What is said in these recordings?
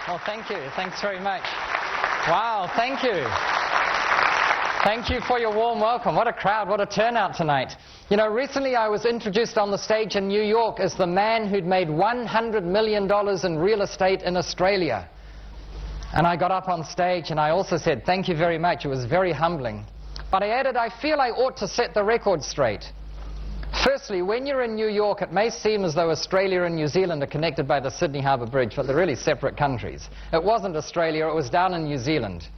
Well, thank you. Thanks very much. Wow, thank you. Thank you for your warm welcome. What a crowd, what a turnout tonight. You know, recently I was introduced on the stage in New York as the man who'd made $100 million in real estate in Australia. And I got up on stage and I also said, thank you very much. It was very humbling. But I added, I feel I ought to set the record straight. Firstly, when you're in New York, it may seem as though Australia and New Zealand are connected by the Sydney Harbour Bridge, but they're really separate countries. It wasn't Australia, it was down in New Zealand.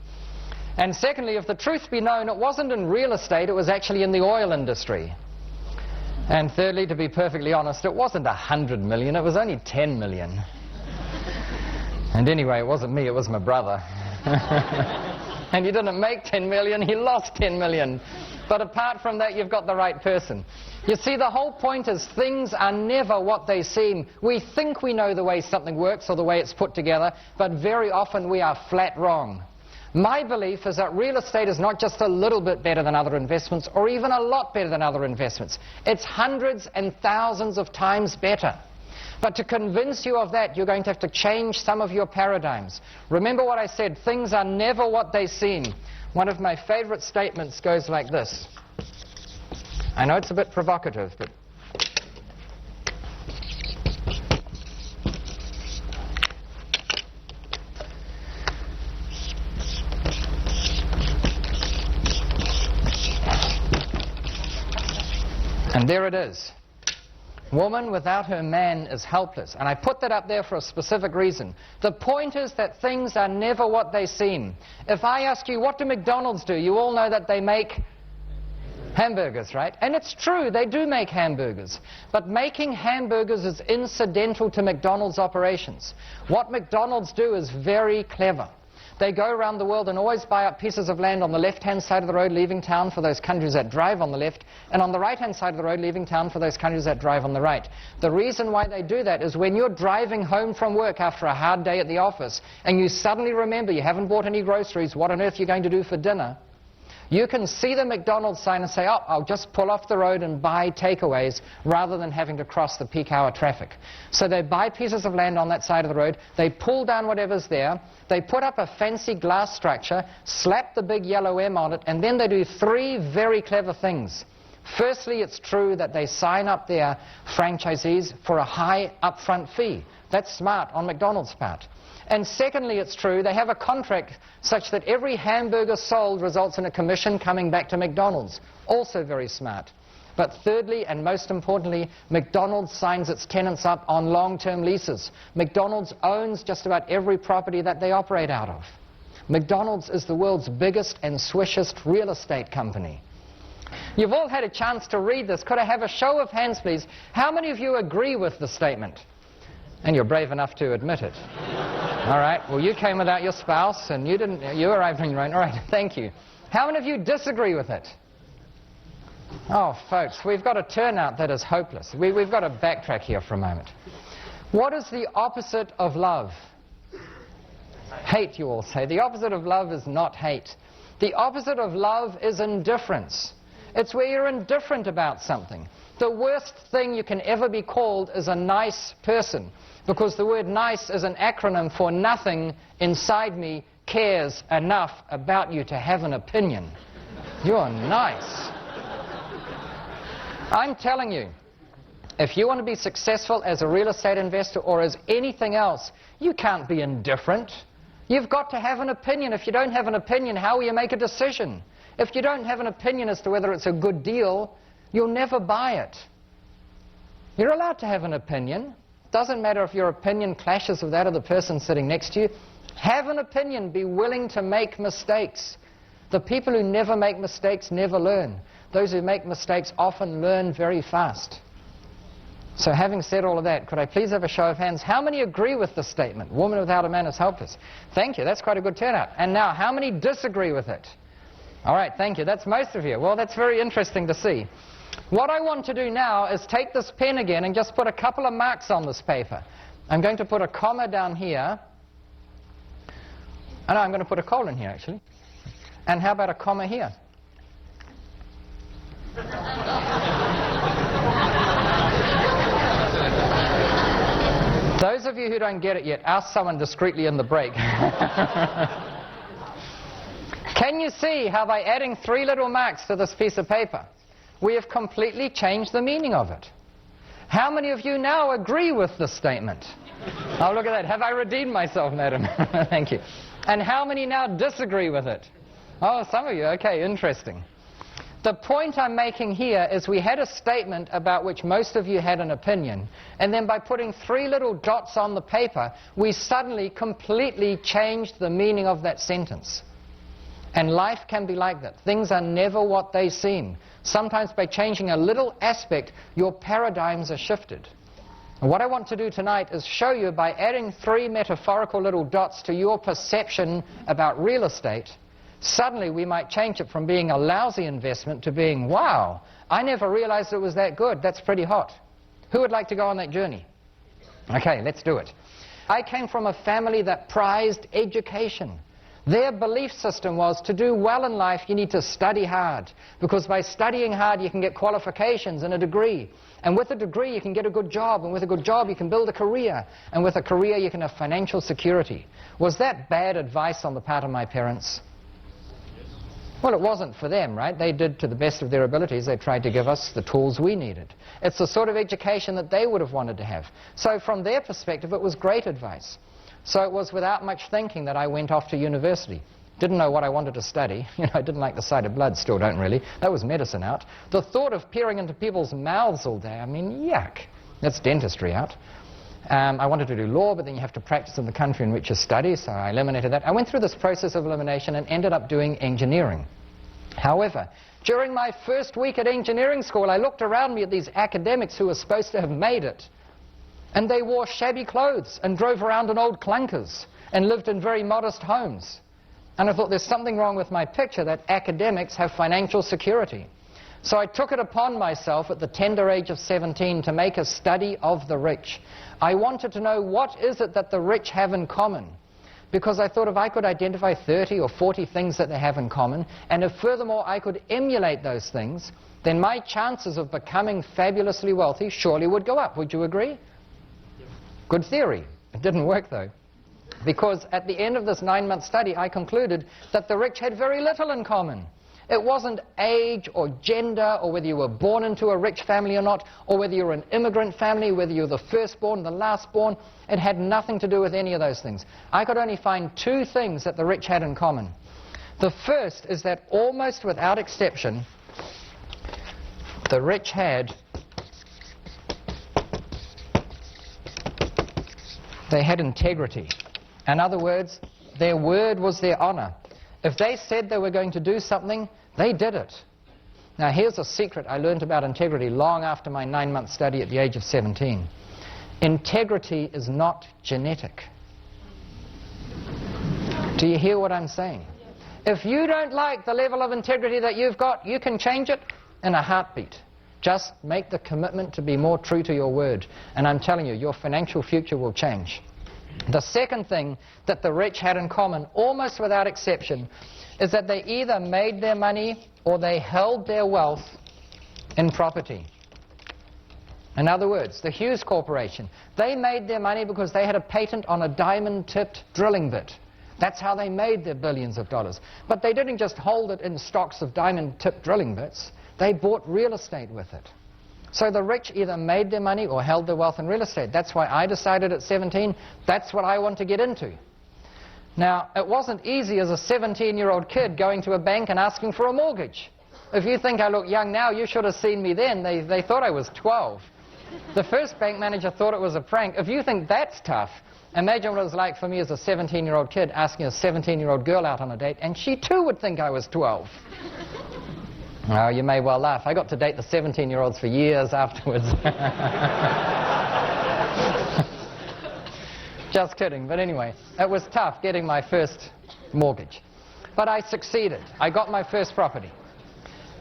And secondly, if the truth be known, it wasn't in real estate, it was actually in the oil industry. And thirdly, to be perfectly honest, it wasn't 100 million, it was only 10 million. And anyway, it wasn't me, it was my brother. And he didn't make 10 million, he lost 10 million. But apart from that, you've got the right person. You see, the whole point is things are never what they seem. We think we know the way something works or the way it's put together, but very often we are flat wrong. My belief is that real estate is not just a little bit better than other investments or even a lot better than other investments. It's hundreds and thousands of times better. But to convince you of that, you're going to have to change some of your paradigms. Remember what I said, things are never what they seem. One of my favorite statements goes like this. I know it's a bit provocative, but and there it is. Woman without her man is helpless. And I put that up there for a specific reason. The point is that things are never what they seem. If I ask you, what do McDonald's do? You all know that they make hamburgers, right? And it's true, they do make hamburgers. But making hamburgers is incidental to McDonald's operations. What McDonald's do is very clever. They go around the world and always buy up pieces of land on the left-hand side of the road leaving town for those countries that drive on the left, and on the right-hand side of the road leaving town for those countries that drive on the right. The reason why they do that is when you're driving home from work after a hard day at the office and you suddenly remember you haven't bought any groceries, what on earth you're going to do for dinner, you can see the McDonald's sign and say, oh, I'll just pull off the road and buy takeaways rather than having to cross the peak hour traffic. So they buy pieces of land on that side of the road, they pull down whatever's there, they put up a fancy glass structure, slap the big yellow M on it, and then they do three very clever things. Firstly, it's true that they sign up their franchisees for a high upfront fee. That's smart on McDonald's part. And secondly, it's true, they have a contract such that every hamburger sold results in a commission coming back to McDonald's. Also very smart. But thirdly, and most importantly, McDonald's signs its tenants up on long-term leases. McDonald's owns just about every property that they operate out of. McDonald's is the world's biggest and swishest real estate company. You've all had a chance to read this. Could I have a show of hands, please? How many of you agree with the statement? And you're brave enough to admit it. All right, well, you came without your spouse, and you arrived on your own. All right, thank you. How many of you disagree with it? Oh, folks, we've got a turnout that is hopeless. We've got to backtrack here for a moment. What is the opposite of love? Hate, you all say. The opposite of love is not hate. The opposite of love is indifference. It's where you're indifferent about something. The worst thing you can ever be called is a nice person, because the word nice is an acronym for nothing inside me cares enough about you to have an opinion. You're nice. I'm telling you, if you want to be successful as a real estate investor or as anything else, you can't be indifferent. You've got to have an opinion. If you don't have an opinion, how will you make a decision? If you don't have an opinion as to whether it's a good deal, you'll never buy it. You're allowed to have an opinion. Doesn't matter if your opinion clashes with that of the person sitting next to you. Have an opinion. Be willing to make mistakes. The people who never make mistakes never learn. Those who make mistakes often learn very fast. So having said all of that, could I please have a show of hands? How many agree with the statement, woman without a man is helpless? Thank you. That's quite a good turnout. And now, how many disagree with it? All right, thank you. That's most of you. Well, that's very interesting to see. What I want to do now is take this pen again and just put a couple of marks on this paper. I'm going to put a comma down here. Oh, no, I'm going to put a colon here, actually. And how about a comma here? Those of you who don't get it yet, ask someone discreetly in the break. Can you see how by adding 3 little marks to this piece of paper, we have completely changed the meaning of it? How many of you now agree with this statement? Oh, look at that. Have I redeemed myself, madam? Thank you. And how many now disagree with it? Oh, some of you. Okay, interesting. The point I'm making here is we had a statement about which most of you had an opinion, and then by putting 3 little dots on the paper, we suddenly completely changed the meaning of that sentence. And life can be like that. Things are never what they seem. Sometimes by changing a little aspect, your paradigms are shifted. And what I want to do tonight is show you by adding 3 metaphorical little dots to your perception about real estate, suddenly we might change it from being a lousy investment to being, wow, I never realized it was that good. That's pretty hot. Who would like to go on that journey? Okay, let's do it. I came from a family that prized education. Their belief system was to do well in life, you need to study hard. Because by studying hard, you can get qualifications and a degree. And with a degree, you can get a good job. And with a good job, you can build a career. And with a career, you can have financial security. Was that bad advice on the part of my parents? Well, it wasn't for them, right? They did to the best of their abilities. They tried to give us the tools we needed. It's the sort of education that they would have wanted to have. So from their perspective, it was great advice. So it was without much thinking that I went off to university. Didn't know what I wanted to study. You know, I didn't like the sight of blood, still don't really. That was medicine out. The thought of peering into people's mouths all day, I mean, yuck. That's dentistry out. I wanted to do law, but then you have to practice in the country in which you study, so I eliminated that. I went through this process of elimination and ended up doing engineering. However, during my first week at engineering school, I looked around me at these academics who were supposed to have made it. And they wore shabby clothes and drove around in old clunkers and lived in very modest homes. And I thought there's something wrong with my picture that academics have financial security. So I took it upon myself at the tender age of 17 to make a study of the rich. I wanted to know what is it that the rich have in common. Because I thought if I could identify 30 or 40 things that they have in common, and if furthermore I could emulate those things, then my chances of becoming fabulously wealthy surely would go up. Would you agree? Good theory. It didn't work though. Because at the end of this 9-month study, I concluded that the rich had very little in common. It wasn't age or gender or whether you were born into a rich family or not, or whether you were an immigrant family, whether you were the firstborn, the lastborn. It had nothing to do with any of those things. I could only find 2 things that the rich had in common. The first is that almost without exception, the rich had integrity. In other words, their word was their honor. If they said they were going to do something, they did it. Now here's a secret I learned about integrity long after my 9-month study at the age of 17. Integrity is not genetic. Do you hear what I'm saying? If you don't like the level of integrity that you've got, you can change it in a heartbeat. Just make the commitment to be more true to your word. And I'm telling you, your financial future will change. The second thing that the rich had in common, almost without exception, is that they either made their money or they held their wealth in property. In other words, the Hughes Corporation, they made their money because they had a patent on a diamond-tipped drilling bit. That's how they made their billions of dollars. But they didn't just hold it in stocks of diamond-tipped drilling bits. They bought real estate with it. So the rich either made their money or held their wealth in real estate. That's why I decided at 17, that's what I want to get into. Now, it wasn't easy as a 17-year-old kid going to a bank and asking for a mortgage. If you think I look young now, you should have seen me then. They thought I was 12. The first bank manager thought it was a prank. If you think that's tough, imagine what it was like for me as a 17-year-old kid asking a 17-year-old girl out on a date, and she too would think I was 12. Oh, you may well laugh. I got to date the 17-year-olds for years afterwards. Just kidding. But anyway, it was tough getting my first mortgage. But I succeeded. I got my first property.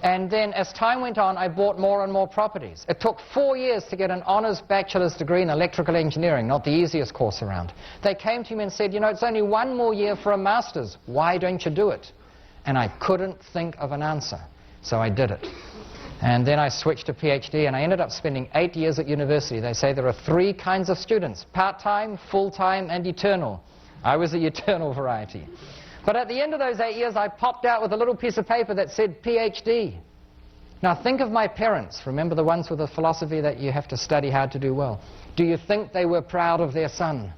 And then as time went on, I bought more and more properties. It took 4 years to get an honors bachelor's degree in electrical engineering, not the easiest course around. They came to me and said, you know, it's only 1 more year for a master's. Why don't you do it? And I couldn't think of an answer. So I did it. And then I switched to PhD, and I ended up spending 8 years at university. They say there are 3 kinds of students: part-time, full-time, and eternal. I was the eternal variety. But at the end of those 8 years, I popped out with a little piece of paper that said PhD. Now think of my parents. Remember the ones with the philosophy that you have to study hard to do well. Do you think they were proud of their son?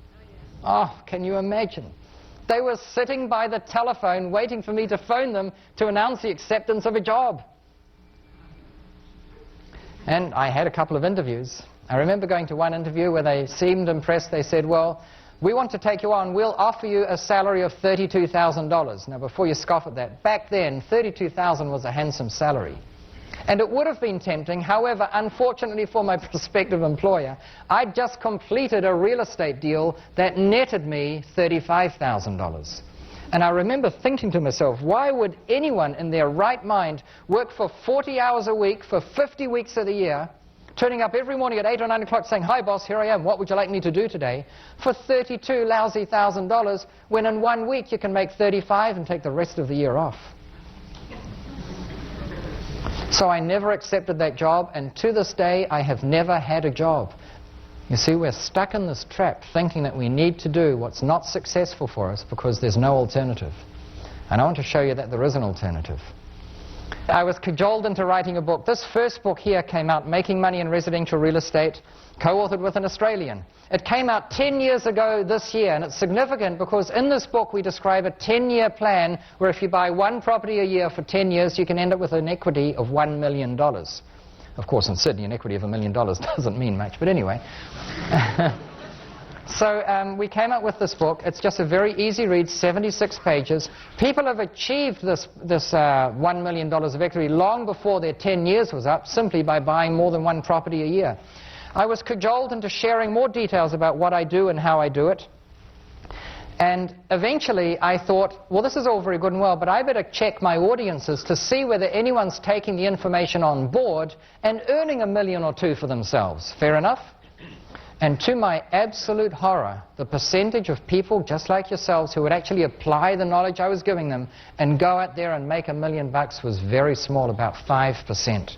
Oh, can you imagine? They were sitting by the telephone waiting for me to phone them to announce the acceptance of a job. And I had a couple of interviews. I remember going to one interview where they seemed impressed. They said, well, we want to take you on. We'll offer you a salary of $32,000. Now, before you scoff at that, back then, $32,000 was a handsome salary. And it would have been tempting. However, unfortunately for my prospective employer, I'd just completed a real estate deal that netted me $35,000. And I remember thinking to myself, why would anyone in their right mind work for 40 hours a week for 50 weeks of the year, turning up every morning at 8 or 9 o'clock saying, hi boss, here I am, what would you like me to do today, for $32,000 lousy, when in 1 week you can make 35 and take the rest of the year off? So I never accepted that job, and to this day I have never had a job. You see, we're stuck in this trap thinking that we need to do what's not successful for us because there's no alternative. And I want to show you that there is an alternative. I was cajoled into writing a book. This first book here came out, Making Money in Residential Real Estate, co-authored with an Australian. It came out 10 years ago this year, and it's significant because in this book we describe a 10-year plan where if you buy 1 property a year for 10 years, you can end up with an equity of $1 million. Of course, in Sydney, an equity of $1 million doesn't mean much, but anyway. So we came up with this book. It's just a very easy read, 76 pages. People have achieved this $1 million of equity long before their 10 years was up, simply by buying more than 1 property a year. I was cajoled into sharing more details about what I do and how I do it. And eventually I thought, well, this is all very good and well, but I better check my audiences to see whether anyone's taking the information on board and earning $1 million or $2 for themselves. Fair enough? And to my absolute horror, the percentage of people just like yourselves who would actually apply the knowledge I was giving them and go out there and make $1 million was very small, about 5%.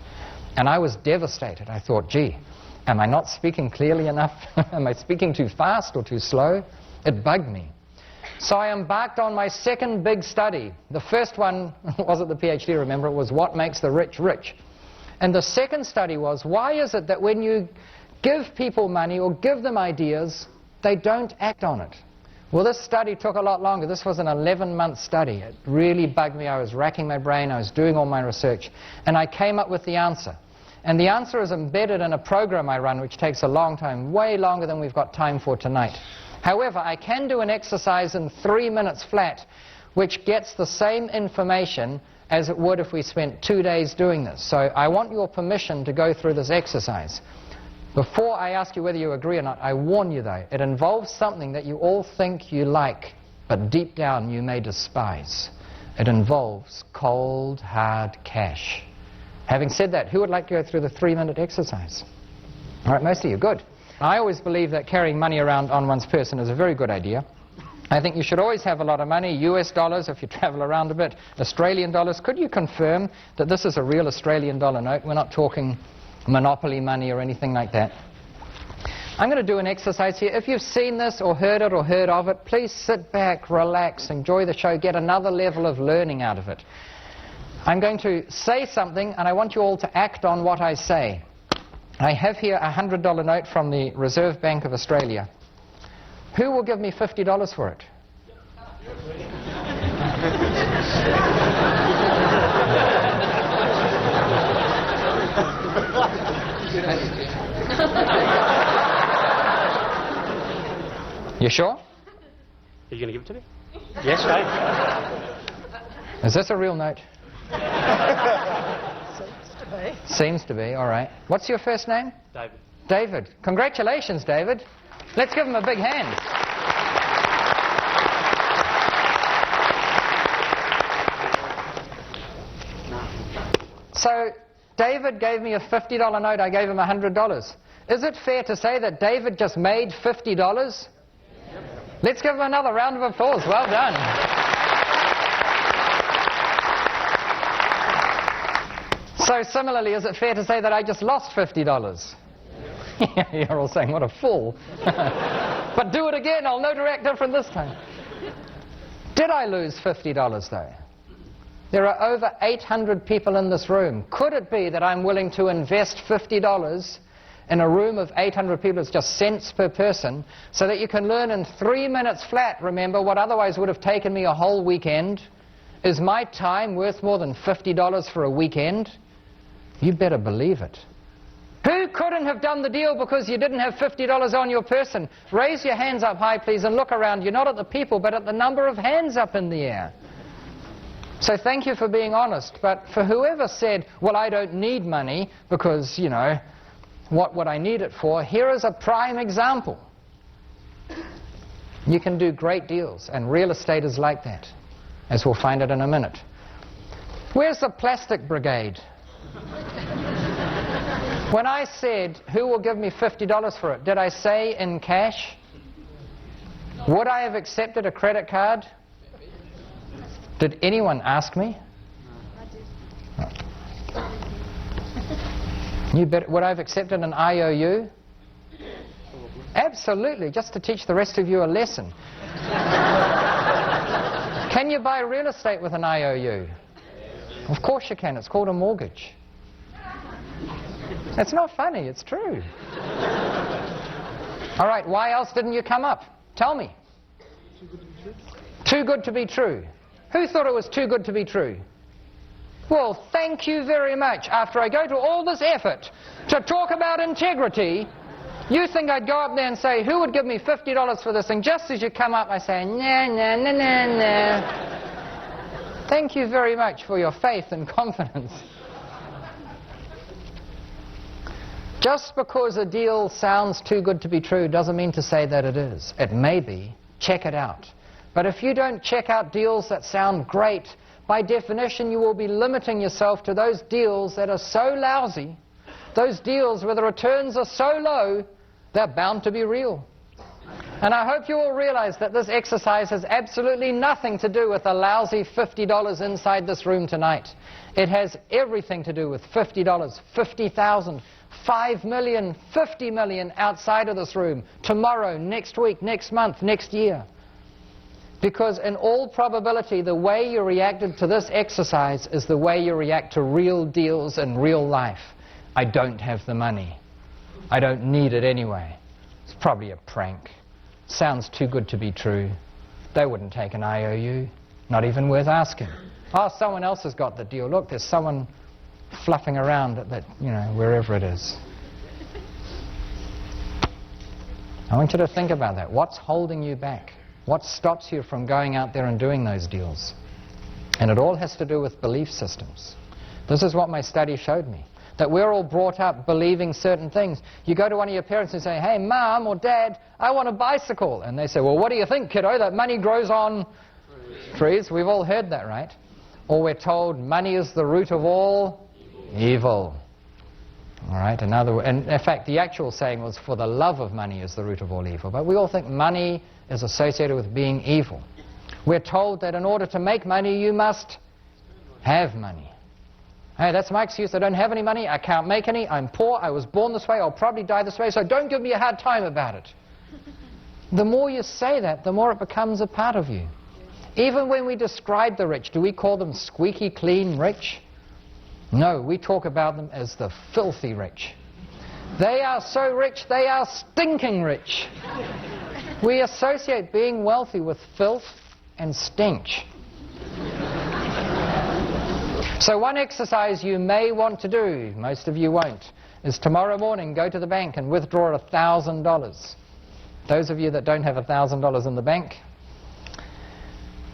And I was devastated. I thought, gee, am I not speaking clearly enough? Am I speaking too fast or too slow? It bugged me. So I embarked on my second big study. The first one wasn't the PhD, remember, it was what makes the rich rich. And the second study was, why is it that when you give people money or give them ideas, they don't act on it? Well, this study took a lot longer. This was an 11-month study. It really bugged me. I was racking my brain. I was doing all my research. And I came up with the answer. And the answer is embedded in a program I run, which takes a long time, way longer than we've got time for tonight. However, I can do an exercise in 3 minutes flat, which gets the same information as it would if we spent 2 days doing this. So I want your permission to go through this exercise. Before I ask you whether you agree or not, I warn you though, it involves something that you all think you like, but deep down you may despise. It involves cold, hard cash. Having said that, who would like to go through the 3-minute exercise? All right, most of you, good. I always believe that carrying money around on one's person is a very good idea. I think you should always have a lot of money, US dollars if you travel around a bit, Australian dollars. Could you confirm that this is a real Australian dollar note? We're not talking monopoly money or anything like that. I'm going to do an exercise here. If you've seen this or heard it or heard of it, please sit back, relax, enjoy the show, get another level of learning out of it. I'm going to say something and I want you all to act on what I say. I have here a $100 note from the Reserve Bank of Australia. Who will give me $50 for it? You sure? Are you going to give it to me? Yes, right? Is this a real note? Seems to be, all right. What's your first name? David. David. Congratulations, David. Let's give him a big hand. So, David gave me a $50 note, I gave him $100. Is it fair to say that David just made $50? Yep. Let's give him another round of applause. Well done. So similarly, is it fair to say that I just lost $50? You're all saying, what a fool. But do it again, I'll know to act different this time. Did I lose $50 though? There are over 800 people in this room. Could it be that I'm willing to invest $50 in a room of 800 people, it's just cents per person, so that you can learn in 3 minutes flat, remember, what otherwise would have taken me a whole weekend? Is my time worth more than $50 for a weekend? You better believe it. Who couldn't have done the deal because you didn't have $50 on your person? Raise your hands up high, please, and look around. You're not at the people, but at the number of hands up in the air. So thank you for being honest. But for whoever said, well, I don't need money because, you know, what would I need it for? Here is a prime example. You can do great deals, and real estate is like that, as we'll find it in a minute. Where's the plastic brigade? When I said, who will give me $50 for it, did I say in cash? Would I have accepted a credit card? Did anyone ask me? You bet. Would I have accepted an IOU? Absolutely, just to teach the rest of you a lesson. Can you buy real estate with an IOU? Of course you can. It's called a mortgage. It's not funny, it's true. All right, why else didn't you come up? Tell me. Too good to be true. Who thought it was too good to be true? Well, thank you very much. After I go to all this effort to talk about integrity, you think I'd go up there and say, who would give me $50 for this thing? Just as you come up, I say, nah, nah, nah, nah, nah. Thank you very much for your faith and confidence. Just because a deal sounds too good to be true doesn't mean to say that it is. It may be. Check it out. But if you don't check out deals that sound great, by definition you will be limiting yourself to those deals that are so lousy, those deals where the returns are so low, they're bound to be real. And I hope you all realize that this exercise has absolutely nothing to do with a lousy $50 inside this room tonight. It has everything to do with $50, $50,000, $5 million, $50 million outside of this room, tomorrow, next week, next month, next year. Because in all probability, the way you reacted to this exercise is the way you react to real deals in real life. I don't have the money. I don't need it anyway. It's probably a prank. Sounds too good to be true. They wouldn't take an IOU. Not even worth asking. Oh, someone else has got the deal. Look, there's someone fluffing around at that, you know, wherever it is. I want you to think about that. What's holding you back? What stops you from going out there and doing those deals? And it all has to do with belief systems. This is what my study showed me. That we're all brought up believing certain things. You go to one of your parents and say, hey, Mom or Dad, I want a bicycle. And they say, well, what do you think, kiddo? That money grows on trees. We've all heard that, right? Or we're told money is the root of all evil. All right, and in fact, the actual saying was, for the love of money is the root of all evil. But we all think money is associated with being evil. We're told that in order to make money, you must have money. Hey, that's my excuse. I don't have any money. I can't make any. I'm poor. I was born this way. I'll probably die this way. So don't give me a hard time about it. The more you say that, the more it becomes a part of you. Even when we describe the rich, do we call them squeaky clean rich? No, we talk about them as the filthy rich. They are so rich, they are stinking rich. We associate being wealthy with filth and stench. So one exercise you may want to do, most of you won't, is tomorrow morning go to the bank and withdraw $1,000. Those of you that don't have $1,000 in the bank,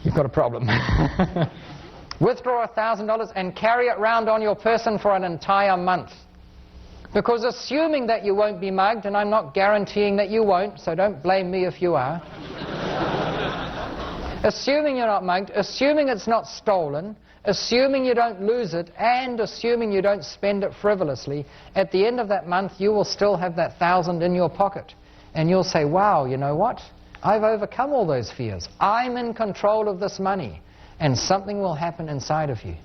you've got a problem. Withdraw $1,000 and carry it round on your person for an entire month. Because assuming that you won't be mugged, and I'm not guaranteeing that you won't, so don't blame me if you are. Assuming you're not mugged, assuming it's not stolen, assuming you don't lose it, and assuming you don't spend it frivolously, at the end of that month you will still have that $1,000 in your pocket. And you'll say, wow, you know what? I've overcome all those fears. I'm in control of this money. And something will happen inside of you.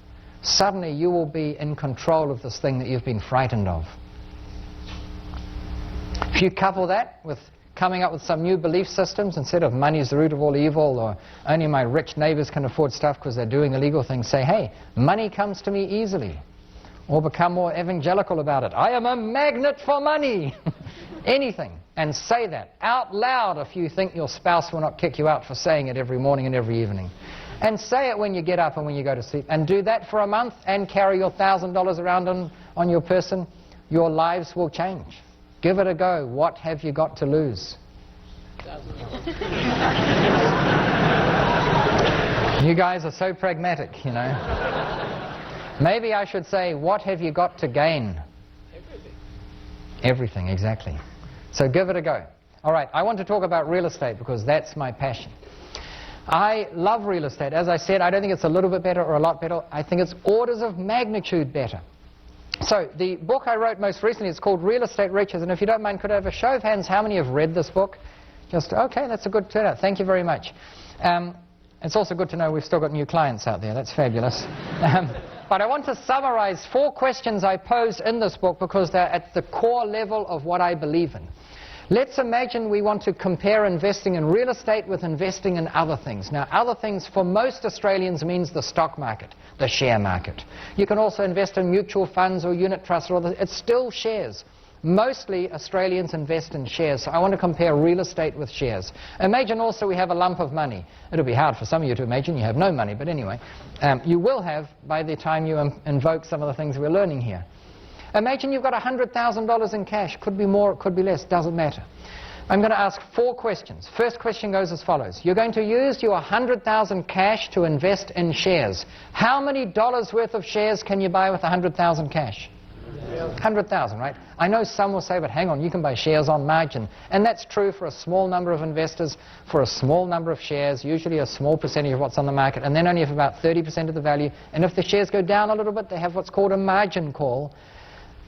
suddenly you will be in control of this thing that you've been frightened of. If you couple that with coming up with some new belief systems, instead of money is the root of all evil, or only my rich neighbors can afford stuff because they're doing illegal things, say, hey, money comes to me easily. Or become more evangelical about it. I am a magnet for money. Anything. And say that out loud if you think your spouse will not kick you out for saying it every morning and every evening. And say it when you get up and when you go to sleep. And do that for a month and carry your $1,000 around on your person. Your lives will change. Give it a go. What have you got to lose? You guys are so pragmatic, you know. Maybe I should say, what have you got to gain? Everything. Everything, exactly. So give it a go. All right, I want to talk about real estate because that's my passion. I love real estate. As I said, I don't think it's a little bit better or a lot better. I think it's orders of magnitude better. So the book I wrote most recently is called Real Estate Riches, and if you don't mind, could I have a show of hands how many have read this book? Just, okay, that's a good turnout. Thank you very much. It's also good to know we've still got new clients out there. That's fabulous. But I want to summarize 4 questions I pose in this book because they're at the core level of what I believe in. Let's imagine we want to compare investing in real estate with investing in other things. Now, other things for most Australians means the stock market, the share market. You can also invest in mutual funds or unit trusts or other. It's still shares. Mostly Australians invest in shares, so I want to compare real estate with shares. Imagine also we have a lump of money. It'll be hard for some of you to imagine you have no money, but anyway, you will have by the time you invoke some of the things we're learning here. Imagine you've got $100,000 in cash. Could be more, it could be less, doesn't matter. I'm going to ask 4 questions. First question goes as follows. You're going to use your $100,000 cash to invest in shares. How many dollars worth of shares can you buy with $100,000 cash? 100,000, right? I know some will say, but hang on, you can buy shares on margin. And that's true for a small number of investors, for a small number of shares, usually a small percentage of what's on the market, and then only if about 30% of the value. And if the shares go down a little bit, they have what's called a margin call.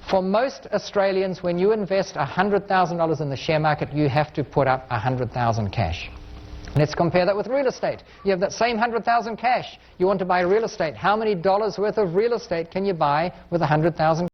For most Australians, when you invest $100,000 in the share market, you have to put up $100,000 cash. Let's compare that with real estate. You have that same $100,000 cash. You want to buy real estate. How many dollars worth of real estate can you buy with $100,000?